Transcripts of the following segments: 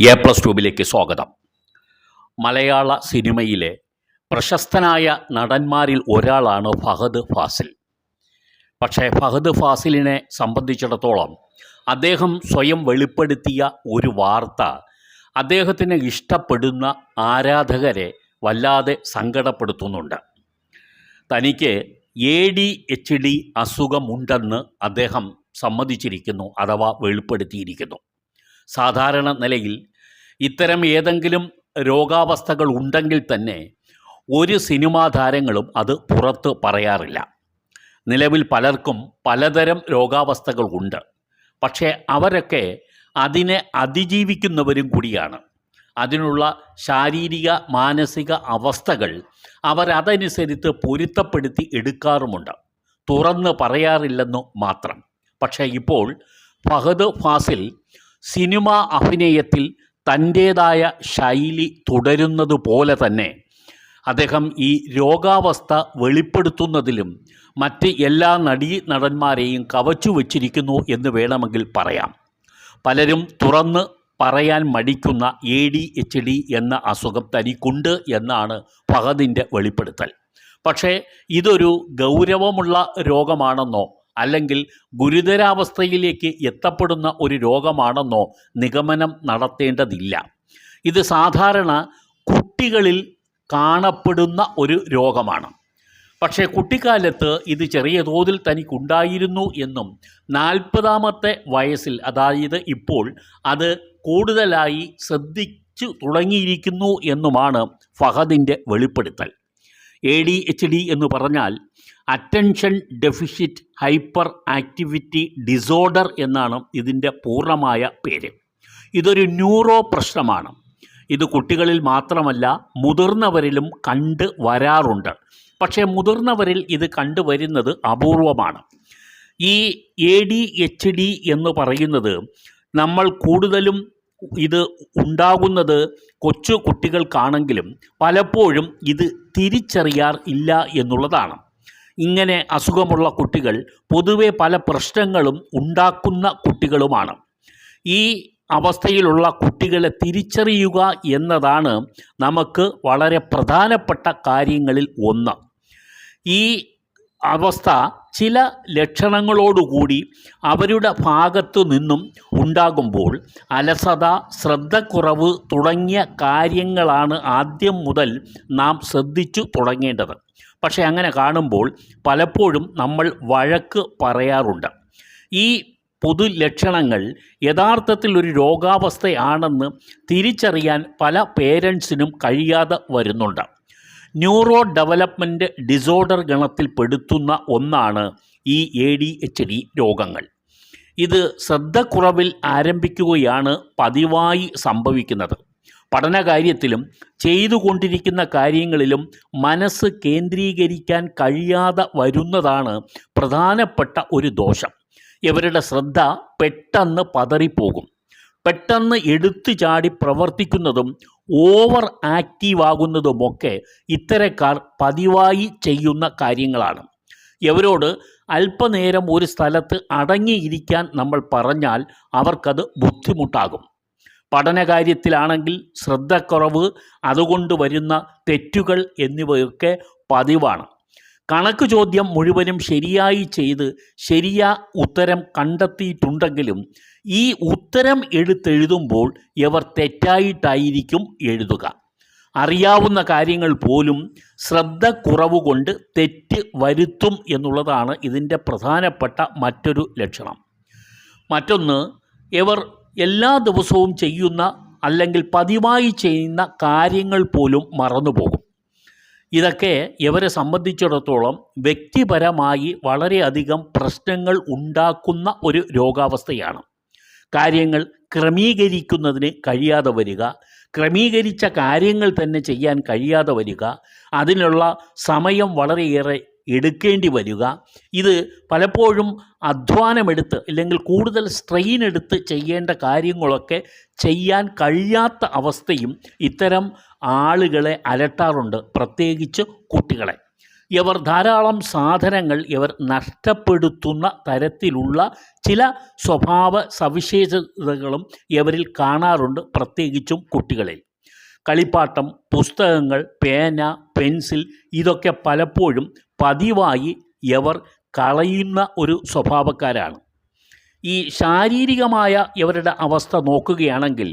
A+ട്യൂബിലേക്ക് സ്വാഗതം. മലയാള സിനിമയിലെ പ്രശസ്തനായ നടന്മാരിൽ ഒരാളാണ് ഫഹദ് ഫാസിൽ. പക്ഷേ ഫഹദ് ഫാസിലിനെ സംബന്ധിച്ചിടത്തോളം അദ്ദേഹം സ്വയം വെളിപ്പെടുത്തിയ ഒരു വാർത്ത അദ്ദേഹത്തിന് ഇഷ്ടപ്പെടുന്ന ആരാധകരെ വല്ലാതെ സങ്കടപ്പെടുത്തുന്നുണ്ട്. തനിക്ക് ADHD അസുഖമുണ്ടെന്ന് അദ്ദേഹം സമ്മതിച്ചിരിക്കുന്നു, അഥവാ വെളിപ്പെടുത്തിയിരിക്കുന്നു. സാധാരണ നിലയിൽ ഇത്തരം ഏതെങ്കിലും രോഗാവസ്ഥകൾ ഉണ്ടെങ്കിൽ തന്നെ ഒരു സിനിമാ താരങ്ങളും അത് പുറത്ത് പറയാറില്ല. നിലവിൽ പലർക്കും പലതരം രോഗാവസ്ഥകൾ ഉണ്ട്. പക്ഷേ അവരൊക്കെ അതിനെ അതിജീവിക്കുന്നവരും കൂടിയാണ്. അതിനുള്ള ശാരീരിക മാനസിക അവസ്ഥകൾ അവരതനുസരിച്ച് പൊരുത്തപ്പെടുത്തി എടുക്കാറുമുണ്ട്. തുറന്ന് പറയാറില്ലെന്നു മാത്രം. പക്ഷേ ഇപ്പോൾ ഫഹദ് ഫാസിൽ സിനിമാ അഭിനയത്തിൽ തൻ്റേതായ ശൈലി തുടരുന്നത് പോലെ തന്നെ അദ്ദേഹം ഈ രോഗാവസ്ഥ വെളിപ്പെടുത്തുന്നതിലും മറ്റ് എല്ലാ നടന്മാരെയും കവച്ചു വച്ചിരിക്കുന്നു എന്ന് വേണമെങ്കിൽ പറയാം. പലരും തുറന്ന് പറയാൻ മടിക്കുന്ന ADHD എന്ന അസുഖം തനിക്കുണ്ട് എന്നാണ് ഫഹദിൻ്റെ വെളിപ്പെടുത്തൽ. പക്ഷേ ഇതൊരു ഗൗരവമുള്ള രോഗമാണെന്നോ അല്ലെങ്കിൽ ഗുരുതരാവസ്ഥയിലേക്ക് എത്തപ്പെടുന്ന ഒരു രോഗമാണെന്നോ നിഗമനം നടത്തേണ്ടതില്ല. ഇത് സാധാരണ കുട്ടികളിൽ കാണപ്പെടുന്ന ഒരു രോഗമാണ്. പക്ഷേ കുട്ടിക്കാലത്ത് ഇത് ചെറിയ തോതിൽ തനിക്കുണ്ടായിരുന്നു എന്നും 40-ാമത്തെ വയസ്സിൽ, അതായത് ഇപ്പോൾ അത് കൂടുതലായി ശ്രദ്ധിച്ചു തുടങ്ങിയിരിക്കുന്നു എന്നുമാണ് ഫഹദിൻ്റെ വെളിപ്പെടുത്തൽ. ADHD എന്ന് പറഞ്ഞാൽ attention deficit hyper activity disorder എന്നാണ് ഇതിൻ്റെ പൂർണ്ണമായ പേര്. ഇതൊരു ന്യൂറോ പ്രശ്നമാണ്. ഇത് കുട്ടികളിൽ മാത്രമല്ല മുതിർന്നവരിലും കണ്ടു വരാറുണ്ട്. പക്ഷേ മുതിർന്നവരിൽ ഇത് കണ്ടുവരുന്നത് അപൂർവമാണ്. ഈ ADHD എന്ന് പറയുന്നത് നമ്മൾ കൂടുതലും ഇത് ഉണ്ടാകുന്നത് കൊച്ചു കുട്ടികൾക്കാണെങ്കിലും പലപ്പോഴും ഇത് തിരിച്ചറിയാറില്ല എന്നുള്ളതാണ്. ഇങ്ങനെ അസുഖമുള്ള കുട്ടികൾ പൊതുവെ പല പ്രശ്നങ്ങളും ഉണ്ടാക്കുന്ന കുട്ടികളുമാണ്. ഈ അവസ്ഥയിലുള്ള കുട്ടികളെ തിരിച്ചറിയുക എന്നതാണ് നമുക്ക് വളരെ പ്രധാനപ്പെട്ട കാര്യങ്ങളിൽ ഒന്ന്. ഈ അവസ്ഥ ചില ലക്ഷണങ്ങളോടുകൂടി അവരുടെ ഭാഗത്തു നിന്നും ഉണ്ടാകുമ്പോൾ അലസത, ശ്രദ്ധക്കുറവ് തുടങ്ങിയ കാര്യങ്ങളാണ് ആദ്യം മുതൽ നാം ശ്രദ്ധിച്ചു തുടങ്ങേണ്ടത്. പക്ഷേ അങ്ങനെ കാണുമ്പോൾ പലപ്പോഴും നമ്മൾ വഴക്ക് പറയാറുണ്ട്. ഈ പൊതുലക്ഷണങ്ങൾ യഥാർത്ഥത്തിൽ ഒരു രോഗാവസ്ഥയാണെന്ന് തിരിച്ചറിയാൻ പല പേരൻസിനും കഴിയാതെ വരുന്നുണ്ട്. ന്യൂറോ ഡെവലപ്മെൻറ്റ് ഡിസോർഡർ ഗണത്തിൽപ്പെടുത്തുന്ന ഒന്നാണ് ഈ ADHD രോഗങ്ങൾ. ഇത് ശ്രദ്ധക്കുറവിൽ ആരംഭിക്കുകയാണ് പതിവായി സംഭവിക്കുന്നത്. പഠനകാര്യത്തിലും ചെയ്തുകൊണ്ടിരിക്കുന്ന കാര്യങ്ങളിലും മനസ്സ് കേന്ദ്രീകരിക്കാൻ കഴിയാതെ വരുന്നതാണ് പ്രധാനപ്പെട്ട ഒരു ദോഷം. ഇവരുടെ ശ്രദ്ധ പെട്ടെന്ന് പതറിപ്പോകും. പെട്ടെന്ന് എടുത്തു ചാടി പ്രവർത്തിക്കുന്നതും ഓവർ ആക്റ്റീവാകുന്നതുമൊക്കെ ഇത്തരക്കാർ പതിവായി ചെയ്യുന്ന കാര്യങ്ങളാണ്. ഇവരോട് അല്പനേരം ഒരു സ്ഥലത്ത് അടങ്ങിയിരിക്കാൻ നമ്മൾ പറഞ്ഞാൽ അവർക്കത് ബുദ്ധിമുട്ടാകും. പഠനകാര്യത്തിലാണെങ്കിൽ ശ്രദ്ധക്കുറവ്, അതുകൊണ്ട് വരുന്ന തെറ്റുകൾ എന്നിവയൊക്കെ പതിവാണ്. കണക്ക് ചോദ്യം മുഴുവനും ശരിയായി ചെയ്ത് ഉത്തരം കണ്ടെത്തിയിട്ടുണ്ടെങ്കിലും ഈ ഉത്തരം എടുത്തെഴുതുമ്പോൾ ഇവർ തെറ്റായിട്ടായിരിക്കും എഴുതുക. അറിയാവുന്ന കാര്യങ്ങൾ പോലും ശ്രദ്ധക്കുറവ് കൊണ്ട് തെറ്റ് വരുത്തും എന്നുള്ളതാണ് ഇതിൻ്റെ പ്രധാനപ്പെട്ട മറ്റൊരു ലക്ഷണം. മറ്റൊന്ന്, ഇവർ എല്ലാ ദിവസവും ചെയ്യുന്ന അല്ലെങ്കിൽ പതിവായി ചെയ്യുന്ന കാര്യങ്ങൾ പോലും മറന്നുപോകും. ഇതൊക്കെ ഇവരെ സംബന്ധിച്ചിടത്തോളം വ്യക്തിപരമായി വളരെയധികം പ്രശ്നങ്ങൾ ഉണ്ടാക്കുന്ന ഒരു രോഗാവസ്ഥയാണ്. കാര്യങ്ങൾ ക്രമീകരിക്കുന്നതിന് കഴിയാതെ വരിക, ക്രമീകരിച്ച കാര്യങ്ങൾ തന്നെ ചെയ്യാൻ കഴിയാതെ വരിക, അതിനുള്ള സമയം വളരെയേറെ എടുക്കേണ്ടി വരിക, ഇത് പലപ്പോഴും അധ്വാനമെടുത്ത് അല്ലെങ്കിൽ കൂടുതൽ സ്ട്രെയിൻ എടുത്ത് ചെയ്യേണ്ട കാര്യങ്ങളൊക്കെ ചെയ്യാൻ കഴിയാത്ത അവസ്ഥയും ഇത്തരം ആളുകളെ അലട്ടാറുണ്ട്, പ്രത്യേകിച്ച് കുട്ടികളെ. ഇവർ ധാരാളം സാധനങ്ങൾ ഇവർ നഷ്ടപ്പെടുത്തുന്ന തരത്തിലുള്ള ചില സ്വഭാവ സവിശേഷതകളും ഇവരിൽ കാണാറുണ്ട്, പ്രത്യേകിച്ചും കുട്ടികളിൽ. കളിപ്പാട്ടം, പുസ്തകങ്ങൾ, പേന, പെൻസിൽ ഇതൊക്കെ പലപ്പോഴും പതിവായി ഇവർ കളയുന്ന ഒരു സ്വഭാവക്കാരാണ്. ഈ ശാരീരികമായ ഇവരുടെ അവസ്ഥ നോക്കുകയാണെങ്കിൽ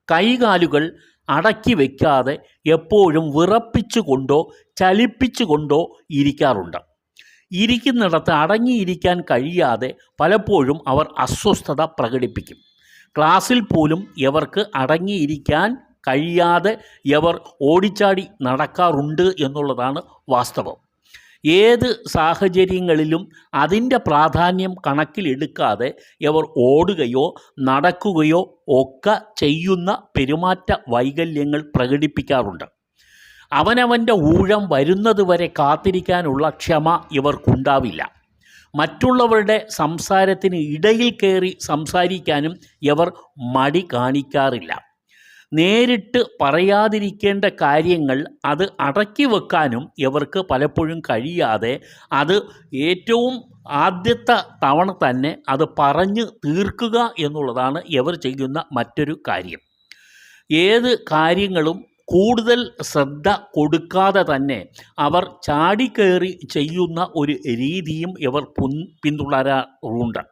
കൈകാലുകൾ അടക്കി വയ്ക്കാതെ എപ്പോഴും വിറപ്പിച്ചുകൊണ്ടോ ചലിപ്പിച്ചുകൊണ്ടോ ഇരിക്കാറുണ്ട്. ഇരിക്കുന്നിടത്ത് അടങ്ങിയിരിക്കാൻ കഴിയാതെ പലപ്പോഴും അവർ അസ്വസ്ഥത പ്രകടിപ്പിക്കും. ക്ലാസ്സിൽ പോലും ഇവർക്ക് അടങ്ങിയിരിക്കാൻ കഴിയാതെ ഇവർ ഓടിച്ചാടി നടക്കാറുണ്ട് എന്നുള്ളതാണ് വാസ്തവം. ഏത് സാഹചര്യങ്ങളിലും അതിൻ്റെ പ്രാധാന്യം കണക്കിലെടുക്കാതെ ഇവർ ഓടുകയോ നടക്കുകയോ ഒക്കെ ചെയ്യുന്ന പെരുമാറ്റ വൈകല്യങ്ങൾ പ്രകടിപ്പിക്കാറുണ്ട്. അവനവൻ്റെ ഊഴം വരുന്നതുവരെ കാത്തിരിക്കാനുള്ള ക്ഷമ ഇവർക്കുണ്ടാവില്ല. മറ്റുള്ളവരുടെ സംസാരത്തിന് ഇടയിൽ കയറി സംസാരിക്കാനും ഇവർ മടി കാണിക്കാറില്ല. നേരിട്ട് പറയാതിരിക്കേണ്ട കാര്യങ്ങൾ അത് അടക്കി വെക്കാനും ഇവർക്ക് പലപ്പോഴും കഴിയാതെ അത് ഏറ്റവും ആദ്യത്തെ തവണ തന്നെ അത് പറഞ്ഞു തീർക്കുക എന്നുള്ളതാണ് ഇവർ ചെയ്യുന്ന മറ്റൊരു കാര്യം. ഏത് കാര്യങ്ങളും കൂടുതൽ ശ്രദ്ധ കൊടുക്കാതെ തന്നെ അവർ ചാടിക്കയറി ചെയ്യുന്ന ഒരു രീതിയും ഇവർ പിന്തുടരാറുണ്ട്.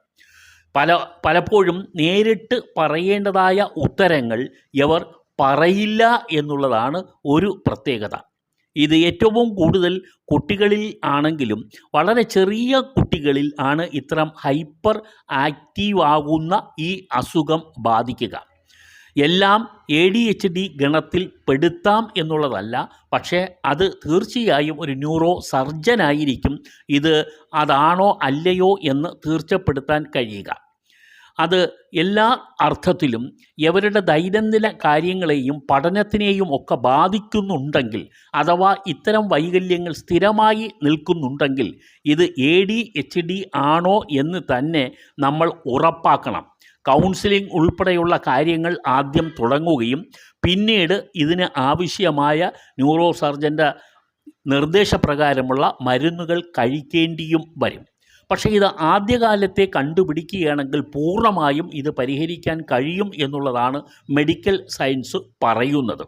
പലപ്പോഴും നേരിട്ട് പറയേണ്ടതായ ഉത്തരങ്ങൾ ഇവർ പറയില്ല എന്നുള്ളതാണ് ഒരു പ്രത്യേകത. ഇത് ഏറ്റവും കൂടുതൽ കുട്ടികളിൽ ആണെങ്കിലും വളരെ ചെറിയ കുട്ടികളിൽ ആണ് ഇത്തരം ഹൈപ്പർ ആക്റ്റീവ് ആകുന്ന ഈ അസുഖം ബാധിക്കുക. എല്ലാം ADHD ഗണത്തിൽ പെടുത്താം എന്നുള്ളതല്ല, പക്ഷേ അത് തീർച്ചയായും ഒരു ന്യൂറോ സർജനായിരിക്കും അതാണോ അല്ലയോ എന്ന് തീർച്ചപ്പെടുത്താൻ കഴിയുക. അത് എല്ലാ അർത്ഥത്തിലും ഇവരുടെ ദൈനംദിന കാര്യങ്ങളെയും പഠനത്തിനെയും ഒക്കെ ബാധിക്കുന്നുണ്ടെങ്കിൽ, അഥവാ ഇത്തരം വൈകല്യങ്ങൾ സ്ഥിരമായി നിൽക്കുന്നുണ്ടെങ്കിൽ ഇത് ADHD ആണോ എന്ന് തന്നെ നമ്മൾ ഉറപ്പാക്കണം. കൗൺസിലിംഗ് ഉൾപ്പെടെയുള്ള കാര്യങ്ങൾ ആദ്യം തുടങ്ങുകയും പിന്നീട് ഇതിന് ആവശ്യമായ ന്യൂറോ സർജൻ്റെ നിർദ്ദേശപ്രകാരമുള്ള മരുന്നുകൾ കഴിക്കേണ്ടിയും വരും. പക്ഷേ ഇത് ആദ്യകാലത്തെ കണ്ടുപിടിക്കുകയാണെങ്കിൽ പൂർണ്ണമായും ഇത് പരിഹരിക്കാൻ കഴിയും എന്നുള്ളതാണ് മെഡിക്കൽ സയൻസ് പറയുന്നത്.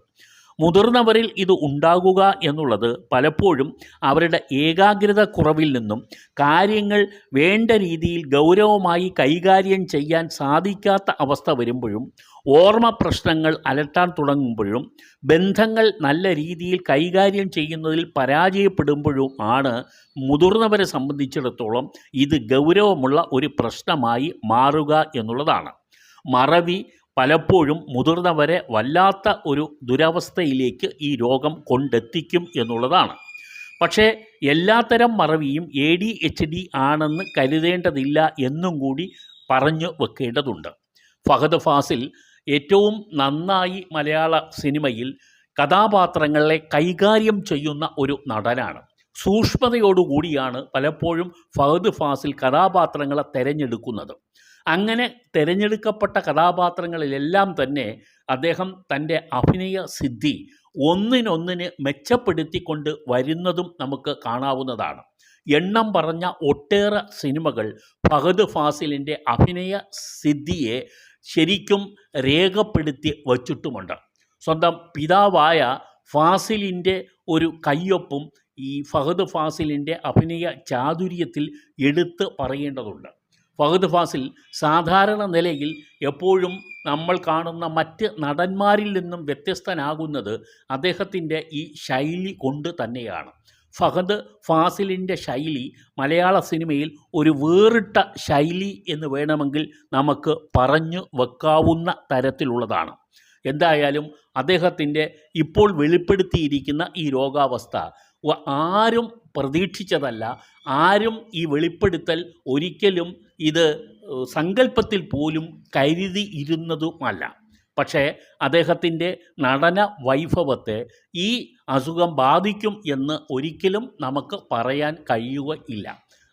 മുതിർന്നവരിൽ ഇത് ഉണ്ടാകുക എന്നുള്ളത് പലപ്പോഴും അവരുടെ ഏകാഗ്രത കുറവിൽ നിന്നും കാര്യങ്ങൾ വേണ്ട രീതിയിൽ ഗൗരവമായി കൈകാര്യം ചെയ്യാൻ സാധിക്കാത്ത അവസ്ഥ വരുമ്പോഴും, ഓർമ്മ പ്രശ്നങ്ങൾ അലട്ടാൻ തുടങ്ങുമ്പോഴും, ബന്ധങ്ങൾ നല്ല രീതിയിൽ കൈകാര്യം ചെയ്യുന്നതിൽ പരാജയപ്പെടുമ്പോഴും ആണ് മുതിർന്നവരെ സംബന്ധിച്ചിടത്തോളം ഇത് ഗൗരവമുള്ള ഒരു പ്രശ്നമായി മാറുക എന്നുള്ളതാണ്. മറവി പലപ്പോഴും മുതിർന്നവരെ വല്ലാത്ത ഒരു ദുരവസ്ഥയിലേക്ക് ഈ രോഗം കൊണ്ടെത്തിക്കും എന്നുള്ളതാണ്. പക്ഷേ എല്ലാത്തരം മറവിയും ADHD ആണെന്ന് കരുതേണ്ടതില്ല എന്നും കൂടി പറഞ്ഞു വെക്കേണ്ടതുണ്ട്. ഫഹദ് ഫാസിൽ ഏറ്റവും നന്നായി മലയാള സിനിമയിൽ കഥാപാത്രങ്ങളെ കൈകാര്യം ചെയ്യുന്ന ഒരു നടനാണ്. സൂക്ഷ്മതയോടുകൂടിയാണ് പലപ്പോഴും ഫഹദ് ഫാസിൽ കഥാപാത്രങ്ങളെ തിരഞ്ഞെടുക്കുന്നത്. അങ്ങനെ തിരഞ്ഞെടുക്കപ്പെട്ട കഥാപാത്രങ്ങളിലെല്ലാം തന്നെ അദ്ദേഹം തൻ്റെ അഭിനയ സിദ്ധി ഒന്നിനൊന്നിന് മെച്ചപ്പെടുത്തിക്കൊണ്ട് വരുന്നതും നമുക്ക് കാണാവുന്നതാണ്. എണ്ണം പറഞ്ഞ ഒട്ടേറെ സിനിമകൾ ഫഹദ് ഫാസിലിൻ്റെ അഭിനയ സിദ്ധിയെ ശരിക്കും രേഖപ്പെടുത്തി വച്ചിട്ടുമുണ്ട്. സ്വന്തം പിതാവായ ഫാസിലിൻ്റെ ഒരു കയ്യൊപ്പും ഈ ഫഹദ് ഫാസിലിൻ്റെ അഭിനയ ചാതുര്യത്തിൽ എടുത്ത് പറയേണ്ടതുണ്ട്. ഫഹദ് ഫാസിൽ സാധാരണ നിലയിൽ എപ്പോഴും നമ്മൾ കാണുന്ന മറ്റ് നടന്മാരിൽ നിന്നും വ്യത്യസ്തനാകുന്നത് അദ്ദേഹത്തിൻ്റെ ഈ ശൈലി കൊണ്ട് തന്നെയാണ്. ഫഹദ് ഫാസിലിൻ്റെ ശൈലി മലയാള സിനിമയിൽ ഒരു വേറിട്ട ശൈലി എന്ന് വേണമെങ്കിൽ നമുക്ക് പറഞ്ഞു വെക്കാവുന്ന തരത്തിലുള്ളതാണ്. എന്തായാലും അദ്ദേഹത്തിൻ്റെ ഇപ്പോൾ വെളിപ്പെടുത്തിയിരിക്കുന്ന ഈ രോഗാവസ്ഥ ആരും പ്രതീക്ഷിച്ചതല്ല. ആരും ഈ വെളിപ്പെടുത്തൽ ഒരിക്കലും ഇത് സങ്കല്പത്തിൽ പോലും കരുതിയിരുന്നതുമല്ല. പക്ഷേ അദ്ദേഹത്തിൻ്റെ നടന വൈഭവത്തെ ഈ അസുഖം ബാധിക്കും എന്ന് ഒരിക്കലും നമുക്ക് പറയാൻ കഴിയുകയില്ല.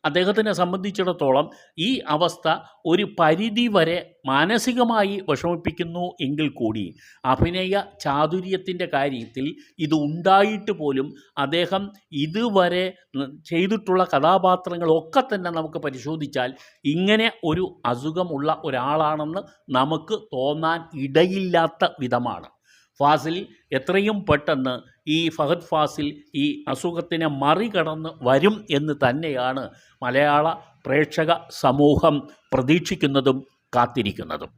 അദ്ദേഹത്തിനെ സംബന്ധിച്ചിടത്തോളം ഈ അവസ്ഥ ഒരു പരിധി വരെ മാനസികമായി വിഷമിപ്പിക്കുന്നു എങ്കിൽ കൂടി അഭിനയ ചാതുര്യത്തിൻ്റെ കാര്യത്തിൽ ഇത് ഉണ്ടായിട്ട് പോലും അദ്ദേഹം ഇതുവരെ ചെയ്തിട്ടുള്ള കഥാപാത്രങ്ങളൊക്കെ തന്നെ നമുക്ക് പരിശോധിച്ചാൽ ഇങ്ങനെ ഒരു അസുഖമുള്ള ഒരാളാണെന്ന് നമുക്ക് തോന്നാൻ ഇടയില്ലാത്ത വിധമാണ്. ഫാസിൽ എത്രയും പെട്ടെന്ന് ഈ ഫഹദ് ഫാസിൽ ഈ അസുഖത്തിനെ മറികടന്ന് വരും എന്ന് തന്നെയാണ് മലയാള പ്രേക്ഷക സമൂഹം പ്രതീക്ഷിക്കുന്നതും കാത്തിരിക്കുന്നതും.